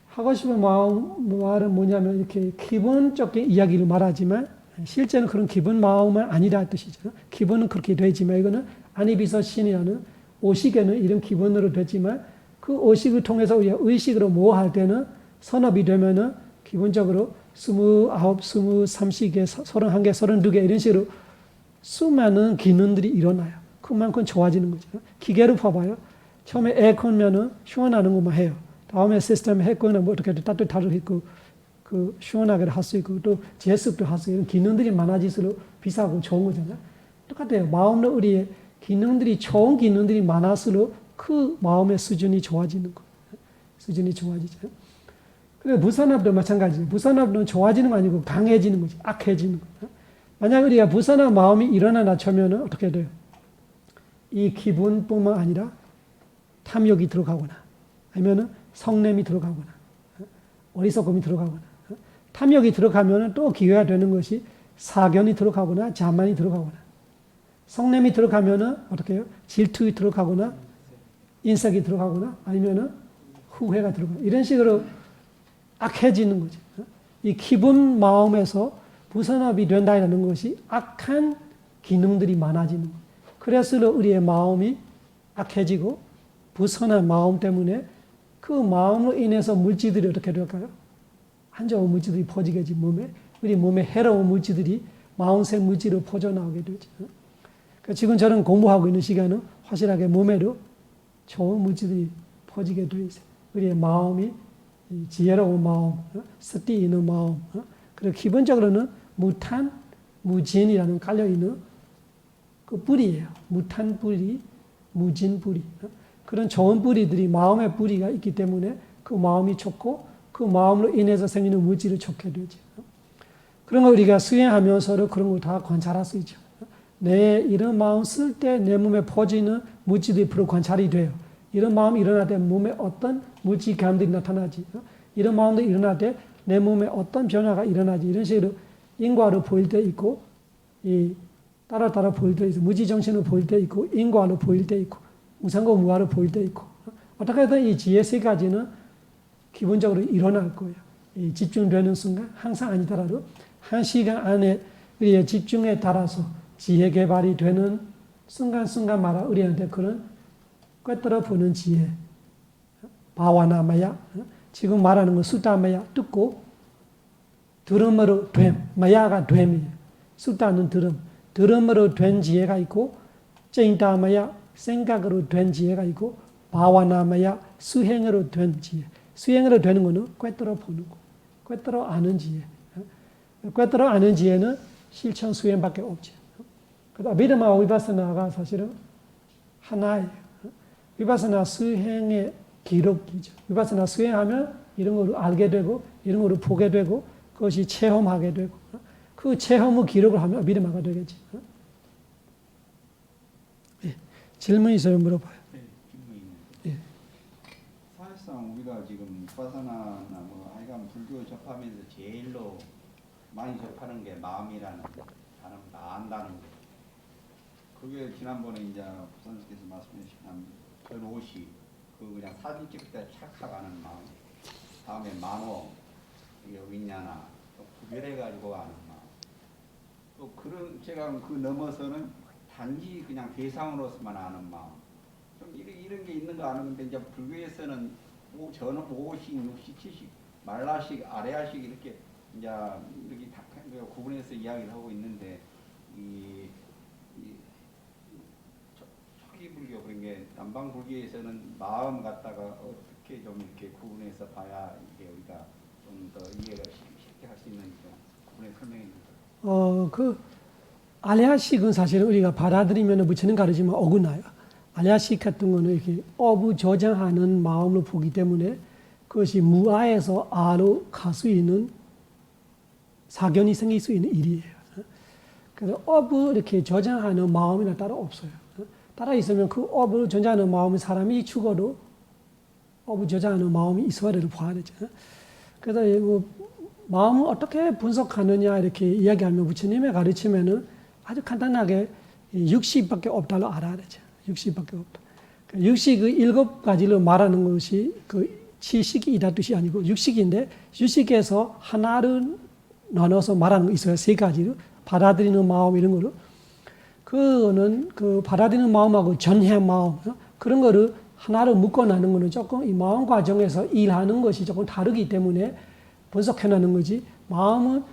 하고 싶은 말은 뭐냐면 이렇게 기본적인 이야기를 말하지만 실제는 그런 기본 마음은 아니라 뜻이죠. 기본은 그렇게 되지만 이거는 아니비서 신이라는 오식에는 이런 기본으로 됐지만 그 오식을 통해서 우리가 의식으로 뭐 할 때는 선업이 되면은 기본적으로 29, 30개, 31개, 32개 이런 식으로 수많은 기능들이 일어나요. 그만큼 좋아지는 거죠. 기계로 봐봐요. 처음에 에어컨면은 시원하는 것만 해요. 다음에 시스템 에어컨은 뭐 어떻게 따뜻하게 있고 그 시원하게 할 수 있고 또 제습도 할 수 있는 기능들이 많아질수록 비싸고 좋은 거잖아요. 똑같아요. 마음도 우리의 기능들이 좋은 기능들이 많을수록 그 마음의 수준이 좋아지는 거예요. 수준이 좋아지죠. 그래 무선업도 마찬가지예요. 무선업은 좋아지는 거 아니고 강해지는 거지. 악해지는 거. 만약 우리가 무선업 마음이 일어나나 쳐면은 어떻게 돼요? 이 기분뿐만 아니라 탐욕이 들어가거나 아니면은 성냄이 들어가거나 어리석음이 들어가거나 탐욕이 들어가면은 또 기회가 되는 것이 사견이 들어가거나 자만이 들어가거나 성냄이 들어가면은 어떻게 해요? 질투가 들어가거나 인색이 들어가거나 아니면은 후회가 들어가거나 이런 식으로 악해지는 거죠. 이 기분 마음에서 무선업이 된다는 것이 악한 기능들이 많아지는 거예요. 그래서 우리의 마음이 악해지고 불선한 마음 때문에 그 마음으로 인해서 물질들이 어떻게 될까요? 안 좋은 물질들이 퍼지겠지 몸에. 우리 몸에 해로운 물질들이 마음색 물질로 퍼져나오게 되죠. 그러니까 지금 저는 공부하고 있는 시간은 확실하게 몸에도 좋은 물질들이 퍼지게 되어 있어요. 우리의 마음이 지혜로운 마음, 스티 있는 마음. 그리고 기본적으로는 무탄, 무진이라는 깔려있는 그 뿌리예요. 무탄 뿌리, 무진 뿌리. 그런 좋은 뿌리들이 마음의 뿌리가 있기 때문에 그 마음이 좋고 그 마음으로 인해서 생기는 물질을 좋게 되죠. 그런 거 우리가 수행하면서도 그런 거 다 관찰할 수 있죠. 내 이런 마음 쓸 때 내 몸에 퍼지는 물질들이 바로 관찰이 돼요. 이런 마음이 일어날 때 몸에 어떤 물질감들이 나타나지. 이런 마음도 일어날 때 내 몸에 어떤 변화가 일어나지. 이런 식으로 인과로 보일 때 있고 이 따라 보일 때 있고 무지정신으로 보일 때 있고 인과로 보일 때 있고 우상과 무아로 보일 때 있고 어떻게든 이 지혜 세 가지는 기본적으로 일어날 거예요. 이 집중되는 순간 항상 아니더라도 한 시간 안에 우리의 집중에 따라서 지혜 개발이 되는 순간순간마다 우리한테 그런 꿰뚫어 보는 지혜 바와나마야 지금 말하는 건 수다마야 듣고 들음으로 됨 마야가 됨이에요. 수다는 들음으로 된 지혜가 있고 쟁다마야 생각으로 된 지혜가 있고 바와나마야 수행으로 된 지혜. 수행으로 되는 거는 꿰뚫어 보는 거. 꿰뚫어 아는 지혜. 꿰뚫어 아는 지혜는 실천 수행밖에 없죠. 그래서 믿음하고 위파스나가 사실은 하나예요. 위파스나 수행의 기록이죠. 위파스나 수행하면 이런 거를 알게 되고 이런 거를 보게 되고 그것이 체험하게 되고 그 체험의 기록을 하면 믿음화가 되겠지. 예. 질문 있어요? 물어봐요. 네, 질문이 있는데. 예. 사실상 우리가 지금 위파사나나 뭐 하여간 불교 접하면서 제일로 많이 접하는 게 마음이라는 단어입니다. 안다는 거. 그게 지난번에 이제 부산께서 말씀해 주신 별옷이 그 그냥 사진 찍을 때 착각하는 마음. 다음에 만호, 윈냐나 또 구별해 가지고 아는 마음. 또 그런 제가 그 넘어서는 단지 그냥 대상으로서만 아는 마음. 좀 이런 게 있는 거 아는데 이제 불교에서는 저는 5식, 6식, 7식, 말라식, 아래아식 이렇게 이제 이렇게 다 구분해서 이야기를 하고 있는데 초기 불교 그런 게 남방 불교에서는 마음 갖다가 어떻게 좀 이렇게 구분해서 봐야 이게 우리가 좀 더 이해가 쉽게 할 수 있는지 구분해 설명해 주세요. 그 알야식은 사실은 우리가 받아들이면 부처님 가르치면 어긋나요. 알야식 같은 거는 이렇게 어부저장하는 마음으로 보기 때문에 그것이 무아에서 아로 갈 수 있는 사견이 생길 수 있는 일이에요. 그래서 업을 이렇게 저장하는 마음이나 따로 없어요. 따라 있으면 그 업을 저장하는 마음은 사람이 죽어도 업을 저장하는 마음이 있어야를 봐야 되죠. 그래서 뭐 마음을 어떻게 분석하느냐 이렇게 이야기하면 부처님의 가르치면은 아주 간단하게 60밖에 없다고 알아야 되죠. 60밖에 없다. 60 그 7가지로 말하는 것이 그 7식이다 뜻이 아니고 6식인데 6식에서 하나를 나눠서 말하는 거 있어요. 3가지로 받아들이는 마음 이런 거를 그거는 그 받아들이는 마음하고 전해 마음 그런 거를 하나로 묶어내는 거는 조금 이 마음 과정에서 일하는 것이 조금 다르기 때문에 분석해내는 거지. 마음은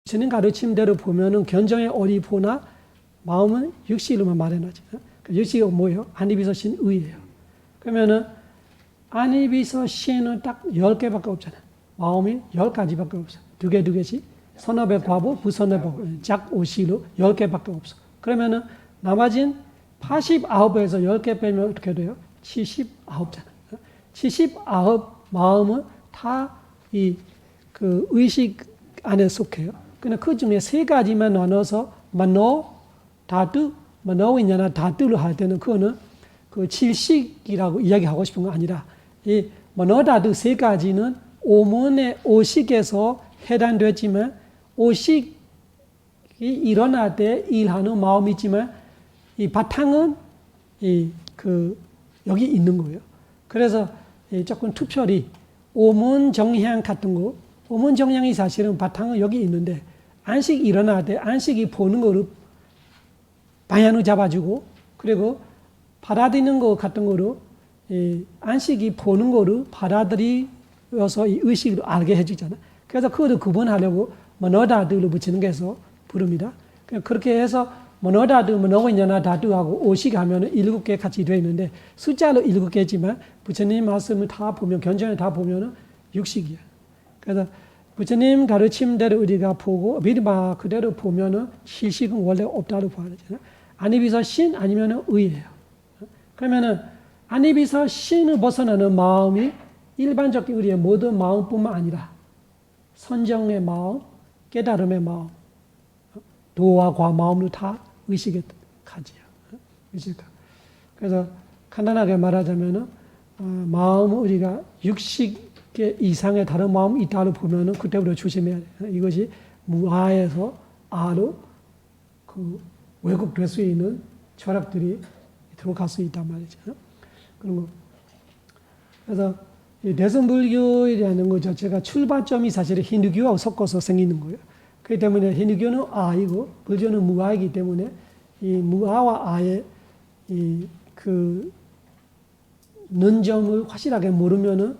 부처님 가르침대로 보면은 견정의 어리포나 마음은 육식으로만 말해놨지. 육식이 뭐예요? 안이비서 신의예요. 그러면은 안이비서 신은 딱 10개밖에 없잖아. 마음이 10가지밖에 없어. 2개씩. 선업의 과보, 부선의 법, 작오시로 10개밖에 없어. 그러면은 나머진 89에서 10개 빼면 어떻게 돼요? 79잖아. 79 마음은 다 이 그 의식 안에 속해요. 근데 그 중에 세 가지만 나눠서 만노, 다투, 만노위냐나 다투를 할 때는 그거는 그 칠식이라고 이야기하고 싶은 건 아니라 이 만노, 다투 세 가지는 오문의 오식에서 해당되지만 오식이 일어날 때 일하는 마음이 있지만 이 바탕은 여기 있는 거예요. 그래서 조금 특별히 오문 정향 같은 거, 오문 정향이 사실은 바탕은 여기 있는데 안식 일어날 때 안식이 보는 거를 방향을 잡아주고 그리고 받아들이는 것 같은 거로 안식이 보는 거를 받아들여서 이 의식을 알게 해주잖아요. 그래서 그것을 구분하려고 모노다드를 붙이는 게서 부릅니다. 그렇게 해서 모노다드, 모노위냐나 다드하고 오식 하면 7개 같이 되어 있는데 숫자로 7개지만 부처님 말씀을 다 보면 견전에 다 보면 6식이야. 그래서 부처님 가르침대로 우리가 보고 미리마 그대로 보면은 실식은 원래 없다고 봐야 되잖아요. 안입에서 신 아니면은 의예요. 그러면은 안입에서 신을 벗어나는 마음이 일반적인 우리의 모든 마음뿐만 아니라 선정의 마음, 깨달음의 마음, 도와 과 마음도 다 의식에 가지요. 의식가. 그래서 간단하게 말하자면은 마음은 우리가 60개 이상의 다른 마음이 있다고 보면은 그때부터 조심해야 돼요. 이것이 무아에서 아로 그 왜곡될 수 있는 철학들이 들어갈 수 있단 말이죠. 그런 거. 그래서 이 대승불교라는 것 자체가 출발점이 사실 힌두교하고 섞어서 생기는 거예요. 그렇기 때문에 힌두교는 아이고 불교는 무아이기 때문에 이 무아와 아의 그 논점을 확실하게 모르면은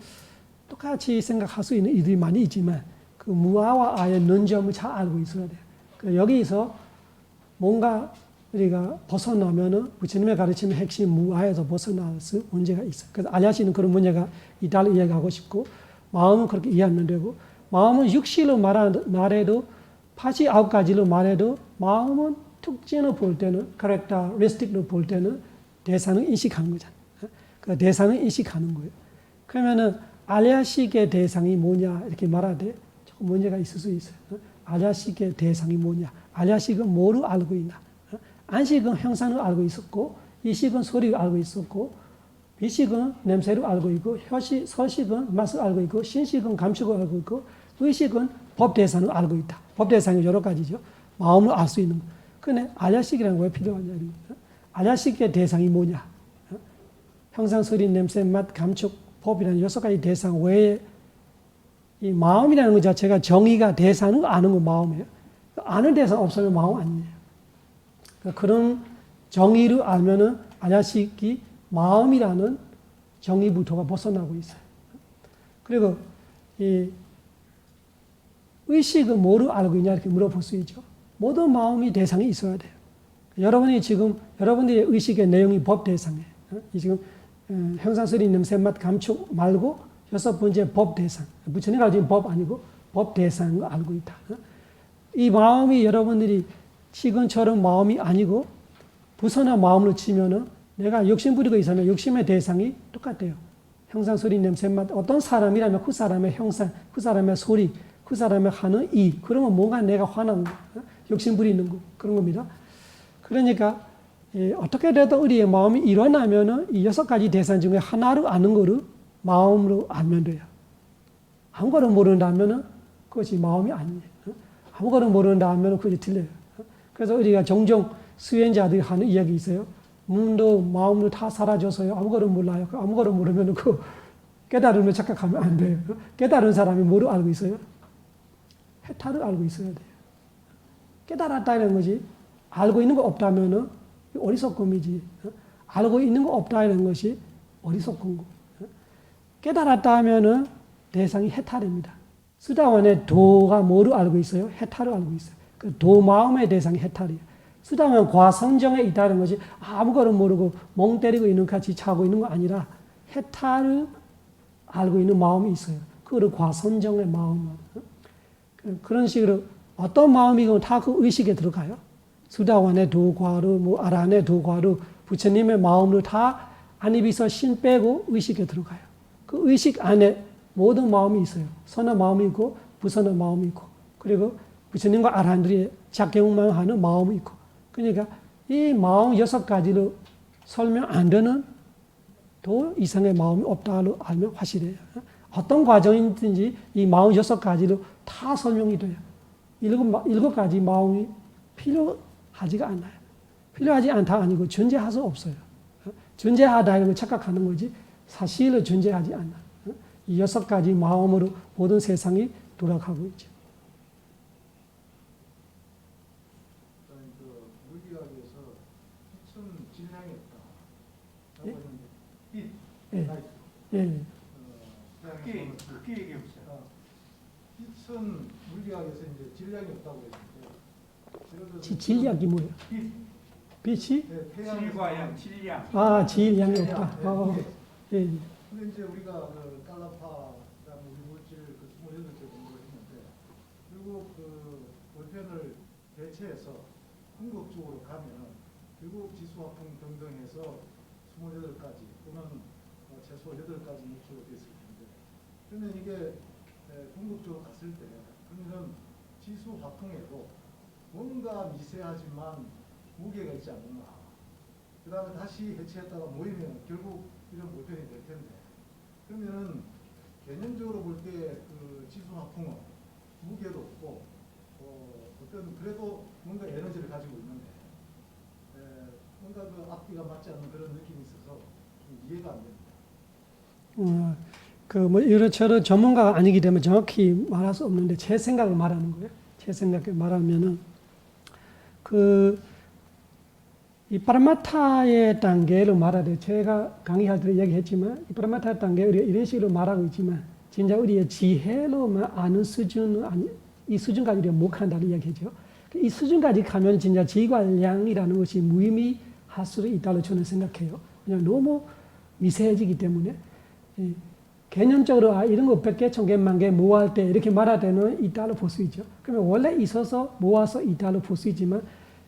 똑같이 생각할 수 있는 이들이 많이 있지만 그 무아와 아의 논점을 잘 알고 있어야 돼요. 그래서 여기서 뭔가 우리가 벗어나면은 부처님의 가르침의 핵심 무아에서 벗어날 수 문제가 있어요. 그래서 알야시는 그런 문제가 있다고 이야기하고 싶고 마음은 그렇게 이해하면 되고 마음은 육실로 말해도 89가지로 말해도 마음은 특징을 볼 때는 characteristic로 볼 때는 대상을 인식하는 거잖아요. 그 대상을 인식하는 거예요. 그러면은 알야식의 대상이 뭐냐 이렇게 말하되 조금 문제가 있을 수 있어요. 알야식의 대상이 뭐냐? 알야식은 뭐를 알고 있나? 안식은 형상을 알고 있었고 이식은 소리를 알고 있었고 비식은 냄새를 알고 있고 서식은 맛을 알고 있고 신식은 감촉을 알고 있고 의식은 법 대상을 알고 있다. 법 대상이 여러 가지죠. 마음을 알 수 있는 거. 근데 알야식이라는 거 왜 필요하냐? 알야식의 대상이 뭐냐? 형상, 소리, 냄새, 맛, 감촉, 법이라는 6가지 대상 외에 이 마음이라는 것 자체가 정의가 대상을 아는 거 마음이에요. 아는 대상 없으면 마음 아니에요. 그런 정의를 알면은 알야식이 마음이라는 정의부터가 벗어나고 있어요. 그리고 이 의식은 뭐를 알고 있냐 이렇게 물어볼 수 있죠. 모든 마음이 대상이 있어야 돼요. 여러분이 지금 여러분들의 의식의 내용이 법 대상이에요. 지금 형상, 소리, 냄새, 맛, 감촉 말고 6번째 법 대상. 부처님 가르친 법 아니고 법 대상을 알고 있다. 이 마음이 여러분들이 지금처럼 마음이 아니고 부선한 마음으로 치면은 내가 욕심 부리고 있으면 욕심의 대상이 똑같아요. 형상, 소리, 냄새, 맛. 어떤 사람이라면 그 사람의 형상, 그 사람의 소리, 그 사람의 하는 이. 그러면 뭔가 내가 화난 거, 욕심 부리는 거 그런 겁니다. 그러니까 어떻게 돼도 우리의 마음이 일어나면은 이 6가지 대상 중에 하나를 아는 거를 마음으로 알면 돼요. 아무거나 모른다면은 그것이 마음이 아니에요. 아무거나 모른다 하면은 그것이 틀려요. 그래서 우리가 종종 수행자들이 하는 이야기 있어요. 몸도 마음도 다 사라져서요. 아무거나 몰라요. 아무거나 모르면 그 깨달음을 착각하면 안 돼요. 깨달은 사람이 뭐를 알고 있어요? 해탈을 알고 있어야 돼요. 깨달았다는 것이 알고 있는 거 없다면은 어리석음이지. 알고 있는 거 없다는 것이 어리석은 거. 깨달았다 하면은 대상이 해탈입니다. 수다원의 도가 뭐를 알고 있어요? 해탈을 알고 있어요. 그 도 마음의 대상이 해탈이에요. 수다원 과성정에 있다는 것이 아무거나 모르고 멍 때리고 있는 같이 자고 있는 거 아니라 해탈을 알고 있는 마음이 있어요. 그거를 과성정의 마음. 그런 식으로 어떤 마음이건 다 그 의식에 들어가요. 수다원의 도과로, 뭐 아란의 도과로 부처님의 마음으로 다 안입에서 신 빼고 의식에 들어가요. 그 의식 안에 모든 마음이 있어요. 선한 마음이 있고 부선한 마음이 있고 그리고 부처님과 아라한들이 작경만 하는 마음이 있고 그러니까 이 마음 6가지로 설명 안 되는 더 이상의 마음이 없다로 알면 확실해요. 어떤 과정이든지 이 마음 6가지로 다 설명이 돼요. 7가지 마음이 필요하지가 않아요. 필요하지 않다 아니고 존재할 수 없어요. 존재하다 이런 걸 착각하는 거지 사실은 존재하지 않아. 이 6가지 마음으로 모든 세상이 돌아가고 있죠. 물리학에서 빛은 질량이 없다. 예? 빛, 예. 라이트. 예. 크게 얘기해 보세요. 빛은 물리학에서 이제 질량이 없다고 했는데 예를 들어서 질량이 뭐예요? 빛, 빛이? 네, 태양에서 질과 양, 질량. 아, 질량이 없다. 예. 근데 이제 우리가 그 깔라파, 그다음에 우리 물질 그 28개 공부를 했는데 결국 그 볼펜을 대체해서 궁극적으로 가면 결국 지수화풍 등등해서 28가지 또는 최소 8가지 목표로 되어 있을 텐데 그러면 이게 궁극적으로 갔을 때 그러면 지수화풍에도 뭔가 미세하지만 무게가 있지 않는가. 그 다음에 다시 해체했다가 모이면 결국 이런 볼펜이 될 텐데 그러면은 개념적으로 볼 때 그 지수화풍은 무게도 없고 어떤 그래도 뭔가 에너지를 가지고 있는데 뭔가 그 앞뒤가 맞지 않는 그런 느낌이 있어서 좀 이해가 안 됩니다. 이런저런 전문가가 아니기 때문에 정확히 말할 수 없는데 제 생각을 말하는 거예요. 제 생각을 말하면은 이 파라마타의 단계를 말하되 제가 강의할 때 얘기했지만 이 파라마타 단계 우리가 이런 식으로 말하고 있지만 진짜 우리의 지혜로만 아는 수준은 아니 이 수준까지 우리가 못 간다는 이야기죠. 이 수준까지 가면 진짜 지관량이라는 것이 무의미할 수도 있다고 저는 생각해요. 그냥 너무 미세해지기 때문에 개념적으로 이런 거 100개, 1000개, 10,000개 모아할 때 이렇게 말할 때는 있다고 볼 수 있죠. 그러면 원래 있어서 모아서 있다고 볼 수 있지만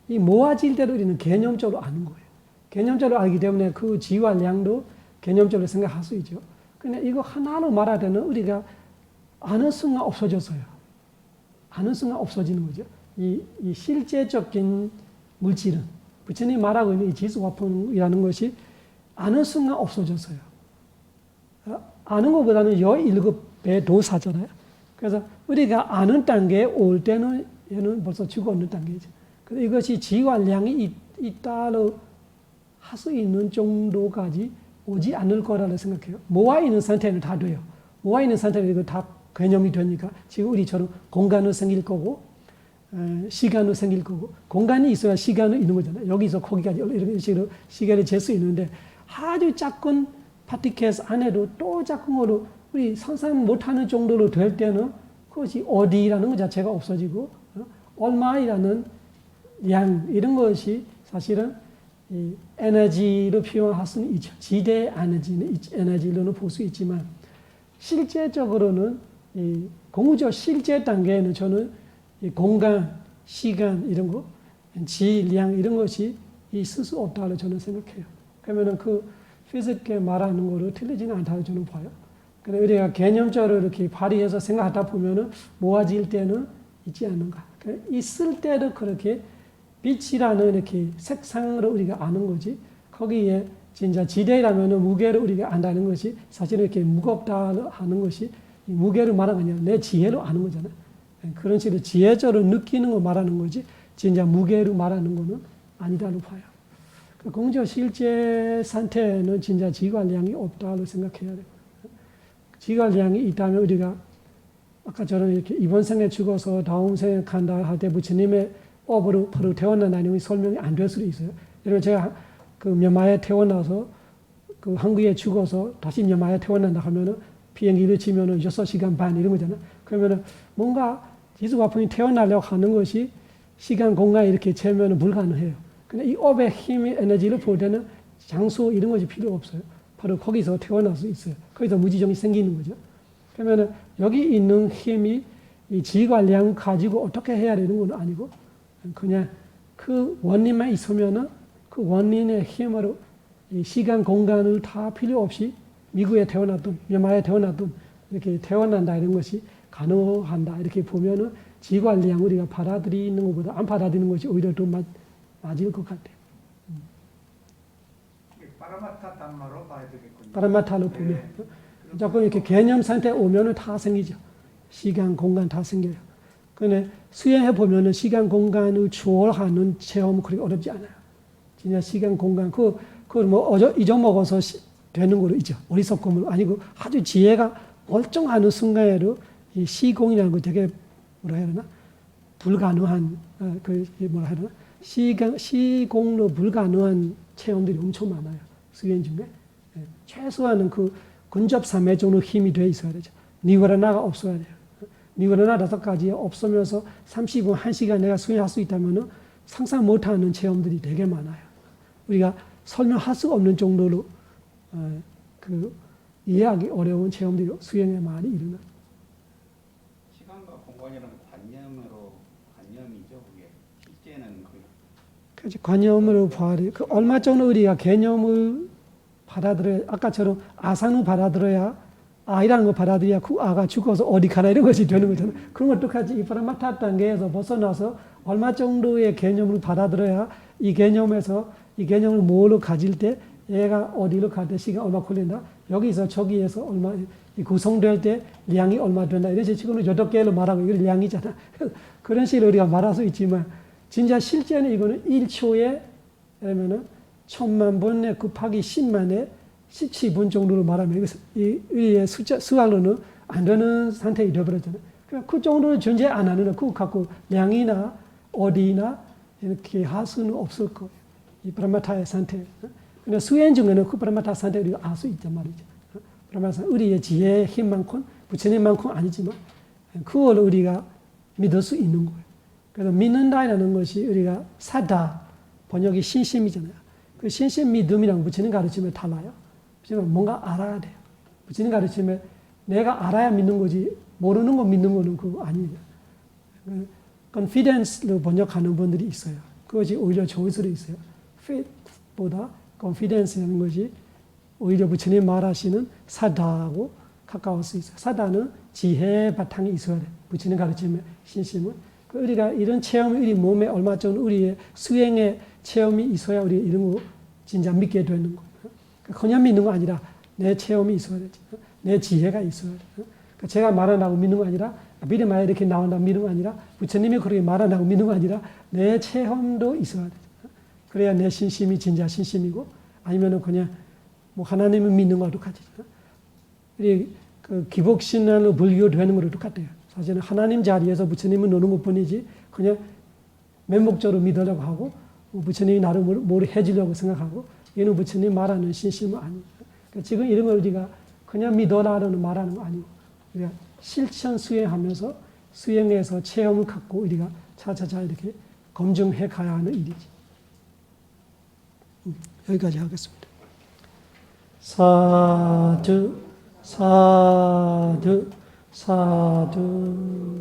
이 모아질 때도 우리는 개념적으로 아는 거예요. 개념적으로 알기 때문에 그 지관량도 개념적으로 생각할 수 있죠. 근데 이거 하나로 말할 때는 우리가 아는 순간 없어졌어요. 아는 순간 없어지는 거죠. 이 실제적인 물질은 부처님이 말하고 있는 이 지수화풍이라는 것이 아는 순간 없어졌어요. 아는 것보다는 17배 도사잖아요. 그래서 우리가 아는 단계에 올 때는 얘는 벌써 죽어있는 단계죠. 그래서 이것이 지관량이 있다로 할 수 있는 정도까지 오지 않을 거라고 생각해요. 모아있는 상태는 다 돼요. 모아있는 상태는 이거 다 개념이 되니까 지금 우리처럼 공간은 생길 거고 시간은 생길 거고 공간이 있어야 시간은 있는 거잖아요. 여기서 거기까지 이런 식으로 시간을 잴 수 있는데 아주 작은 파티클 안에도 또 작은 거로 우리 상상 못하는 정도로 될 때는 그것이 어디라는 것 자체가 없어지고 얼마이라는 양 이런 것이 사실은 이 에너지로 표현할 수는 있죠. 지대 에너지로는 볼 수 있지만 실제적으로는 이 공무적 실제 단계에는 저는 이 공간, 시간 이런 거, 질량 이런 것이 있을 수 없다고 저는 생각해요. 그러면은 그 피지컬 말하는 거로 틀리지는 않다고 저는 봐요. 근데 우리가 개념적으로 이렇게 발휘해서 생각하다 보면은 모아질 때는 있지 않는가. 있을 때도 그렇게 빛이라는 이렇게 색상으로 우리가 아는 거지. 거기에 진짜 지대라면은 무게를 우리가 안다는 것이 사실은 이렇게 무겁다 하는 것이 무게를 말하는 게 아니라 내 지혜로 아는 거잖아요. 그런 식으로 지혜적으로 느끼는 거 말하는 거지. 진짜 무게로 말하는 거는 아니다로 봐요. 공적 실제 상태는 진짜 지관량이 없다고 생각해야 돼요. 지관량이 있다면 우리가 아까처럼 이렇게 이번 생에 죽어서 다음 생에 간다 할 때 부처님의 업으로 바로 태어난다는 설명이 안 될 수도 있어요. 예를 들어 제가 그 미얀마에 태어나서 그 한국에 죽어서 다시 미얀마에 태어난다 하면은 비행기를 치면은 6시간 반 이런 거잖아요. 그러면은 뭔가 지수화풍이 태어나려고 하는 것이 시간, 공간 이렇게 재면은 불가능해요. 근데 이 업의 힘의 에너지를 볼 때는 장소 이런 것이 필요 없어요. 바로 거기서 태어날 수 있어요. 거기서 무지정이 생기는 거죠. 그러면은 여기 있는 힘이 이 지관량 가지고 어떻게 해야 되는 건 아니고 그냥 그 원인만 있으면은 그 원인의 힘으로 이 시간, 공간을 다 필요 없이 미국에 태어났든 미얀마에 태어났든 이렇게 태어난다 이런 것이 가능한다 이렇게 보면은 지관량 우리가 받아들이는 것보다 안 받아들이는 것이 오히려 더 맞을 것 같아요. 파라마타 단마로 봐야 되겠군요. 파라마타로 보면 자꾸 이렇게 개념 상태 오면은 다 생기죠. 시간, 공간 다 생겨요. 근데 수행해 보면은 시간, 공간을 초월하는 체험은 그렇게 어렵지 않아요. 진짜 시간, 공간 그걸 뭐 잊어먹어서 되는 거로 있죠. 어리석음은 아니고 아주 지혜가 멀쩡하는 순간에도 이 시공이라는 거 되게 뭐라 해야 되나 불가능한 그 뭐라 해야 되나 시공로 불가능한 체험들이 엄청 많아요. 수행 중에 최소한은 그 근접 3회 정도 힘이 돼 있어야 되죠. 니와라나가 없어야 돼요. 니와라나 5가지 없으면서 30분, 1시간 내가 수행할 수 있다면 상상 못하는 체험들이 되게 많아요. 우리가 설명할 수 없는 정도로 그 이해하기 어려운 체험들이 수행에 많이 일어나. 시간과 공간이라는 관념이죠. 그게 실제는 그렇지. 관념으로 봐야 돼. 그 얼마 정도 우리가 개념을 받아들여야, 아까처럼 아산을 받아들여야, 아이라는 거 받아들여야 그 아가 죽어서 어디 가나 이런 것이 되는 거잖아. 그런 건 똑같이 이 파라마타 단계에서 벗어나서 얼마 정도의 개념을 받아들여야 이 개념을 뭐로 가질 때 얘가 어디로 갈 때 시간 얼마 걸린다. 여기서 저기에서 얼마 구성될 때 량이 얼마 된다. 이런 식으로 8개로 말하고 이건 량이잖아. 그런 식으로 우리가 말할 수 있지만 진짜 실제는 이거는 1초에 그러면은 1000만 번에 곱하기 10만에 17분 정도로 말하면 이것은 우리의 수학로는 안 되는 상태에 되어버렸잖아요. 그 정도는 존재 안 하는 그거 갖고 량이나 어디나 이렇게 할 수는 없을 거예요. 이 파라마타의 상태. 근데 수행 중에는 그 파라마타 상태를 우리가 알 수 있단 말이죠. 파라마타 우리의 지혜의 힘만큼 부처님만큼 아니지만 그걸 우리가 믿을 수 있는 거예요. 그래서 믿는다라는 것이 우리가 사다 번역이 신심이잖아요. 그 신심 믿음이랑 부처님 가르침에 달라요. 부처님은 뭔가 알아야 돼요. 부처님 가르침에 내가 알아야 믿는 거지 모르는 거 믿는 거는 그거 아니에요. confidence로 번역하는 분들이 있어요. 그것이 오히려 좋을 수도 있어요. faith보다 confidence라는 것이 오히려 부처님 말하시는 사다하고 가까울 수 있어요. 사다는 지혜의 바탕이 있어야 돼요. 부처님 가르침의 신심은. 우리가 이런 체험이 우리 몸에 얼마 정도 우리의 수행의 체험이 있어야 우리 이런 거 진짜 믿게 되는 거예요. 그냥 믿는 거 아니라 내 체험이 있어야 되지. 내 지혜가 있어야 돼요. 제가 말한다고 믿는 거 아니라 믿음에 이렇게 나온다고 믿는 거 아니라 부처님이 그렇게 말한다고 믿는 거 아니라 내 체험도 있어야 돼요. 그래야 내 신심이 진짜 신심이고 아니면은 그냥 뭐 하나님을 믿는 거와 똑같죠. 우리 그 기복신앙으로 불교되는 거랑 똑같아요. 사실은 하나님 자리에서 부처님을 노는 것 뿐이지 그냥 맹목적으로 믿으려고 하고 부처님이 나를 뭘 해주려고 생각하고 이는 부처님 말하는 신심은 아니에요. 그러니까 지금 이런 걸 우리가 그냥 믿어라는 말하는 거 아니고 우리가 실천 수행하면서 수행해서 체험을 갖고 우리가 차차차 이렇게 검증해 가야 하는 일이지. 여기까지 하겠습니다. 사두 사두 사두